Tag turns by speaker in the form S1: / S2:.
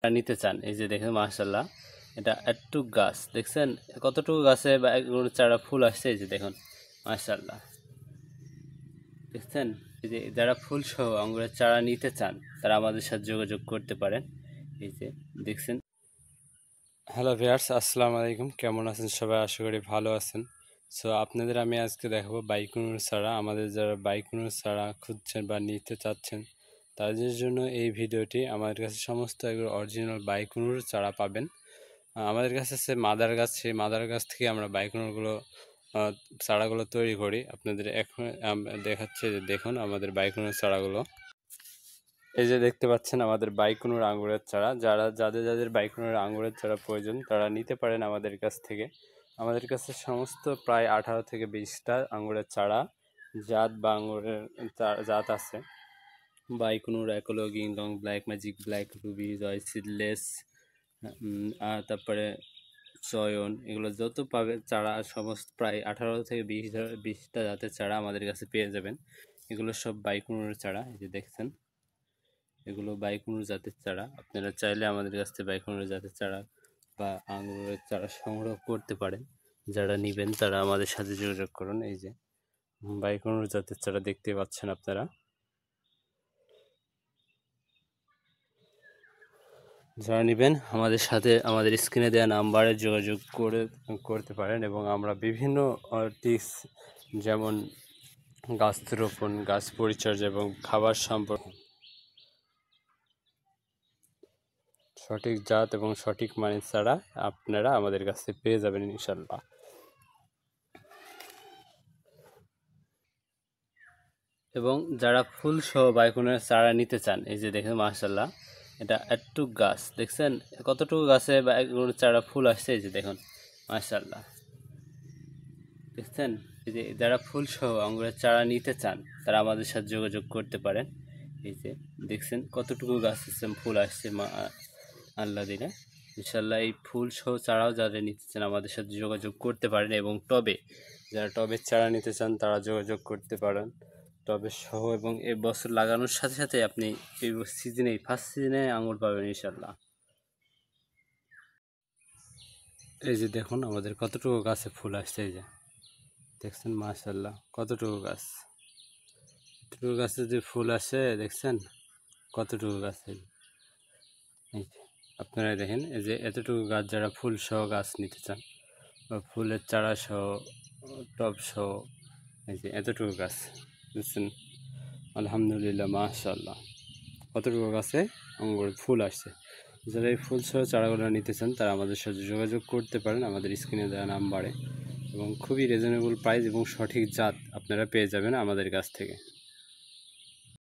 S1: নিতে চান, এই যে দেখেন মাশাআল্লাহ, এটা একটু গাছ দেখছেন কতটুকু গাছে বা এগুলো চারা ফুল আসছে, এই যে দেখুন মাশাআল্লাহ দেখছেন। এই যে যারা ফুল সহ আঙ্গুরের চারা নিতে চান তারা আমাদের সাথে যোগাযোগ করতে পারেন। এই যে দেখছেন। হ্যালো ভিউয়ার্স, আসসালামু আলাইকুম। কেমন আছেন সবাই? আশা করি ভালো আছেন। সো আপনাদের আমি আজকে দেখাবো বাইকুনুর চারা। আমাদের যারা বাইকুনুর চারা খুঁজছেন বা নিতে চাচ্ছেন তাদের জন্য এই ভিডিওটি। আমাদের কাছে সমস্ত এগুলো অরিজিনাল বাইকুনুর চারা পাবেন। আমাদের কাছে আছে মাদার গাছ, সেই মাদার গাছ থেকে আমরা বাইকুনুরগুলো চারাগুলো তৈরি করি। আপনাদের এখন দেখাচ্ছে যে দেখুন আমাদের বাইকুনুর চারাগুলো। এই যে দেখতে পাচ্ছেন আমাদের বাইকুনুর আঙ্গুরের চারা। যাদের বাইকুনুর আঙ্গুরের চারা প্রয়োজন তারা নিতে পারেন আমাদের কাছ থেকে। আমাদের কাছে সমস্ত প্রায় 18 থেকে 20টা আঙ্গুরের চারা জাত বা আঙ্গুরের জাত আছে। বাইকুনুর, একোলগ, ইংলং, ব্ল্যাক ম্যাজিক, ব্ল্যাক রুবি, জয় সিডলেস, আর তারপরে চয়ন, এগুলো যত পাবে চারা সমস্ত প্রায় 18 থেকে 20টা জাতের চারা আমাদের কাছে পেয়ে যাবেন। এগুলো সব বাইকুনুরের চারা। এই যে দেখছেন এগুলো বাইকুনুর জাতের চারা। আপনারা চাইলে আমাদের কাছ থেকে বাইকুনুর জাতের চারা বা আঙুরের চারা সংগ্রহ করতে পারেন। যারা নেবেন তারা আমাদের সাথে যোগাযোগ করুন। এই যে বাইকুনুর জাতের চারা দেখতে পাচ্ছেন আপনারা। যারা নেবেন আমাদের সাথে আমাদের স্ক্রিনে দেওয়া নাম্বারে যোগাযোগ করতে পারেন এবং আমরা বিভিন্ন টিপস যেমন গাছ রোপণ, গাছ পরিচর্যা এবং খাবার সম্পর্কে সঠিক জাত এবং সঠিক মানের চারা আপনারা আমাদের কাছে পেয়ে যাবেন ইনশাল্লাহ। এবং যারা ফুল সহ বাইকুনের চারা নিতে চান, এই যে দেখেন মাশাআল্লাহ, এটা একটু গাছ দেখছেন কতটুকু গাছে বাইকুনের চারা ফুল আসছে, এই যে দেখুন মাশাআল্লাহ দেখছেন। এই যে যারা ফুল সহ আঙ্গুরের চারা নিতে চান তারা আমাদের সাথে যোগাযোগ করতে পারেন। এই যে দেখছেন কতটুকু গাছ ফুল আসছে আল্লাহ দিলে। ইনশাল্লাহ এই ফুল সহ চারাও যারা নিতে চান আমাদের সাথে যোগাযোগ করতে পারেন। এবং যারা টবের চারা নিতে চান তারা যোগাযোগ করতে পারেন টবের সহ। এবং এ বছর লাগানোর সাথে সাথে আপনি এই ফার্স্ট সিজনে আঙুর পাবেন ইনশাল্লাহ। এই যে দেখুন আমাদের কতটুকু গাছে ফুল আসছে, এই যে দেখছেন মাশাআল্লাহ কতটুকু গাছ, এতটুকু গাছে যে ফুল আসে দেখছেন কতটুকু গাছে। এই যে আপনারা দেখেন এই যে এতটুকু গাছ, যারা ফুল সহ গাছ নিতে চান বা ফুলের চারা সহ টব সহ, এই যে এতটুকু গাছ বুঝছেন। আলহামদুলিল্লাহ মাশাআল্লাহ কতটুকু গাছে আঙ্গুর ফুল আসছে। যারা এই ফুল সহ চারাগুলো নিতে চান তারা আমাদের সাথে যোগাযোগ করতে পারেন আমাদের স্ক্রিনে দেওয়া নাম্বারে। এবং খুবই রিজনেবল প্রাইস এবং সঠিক জাত আপনারা পেয়ে যাবেন আমাদের কাছ থেকে।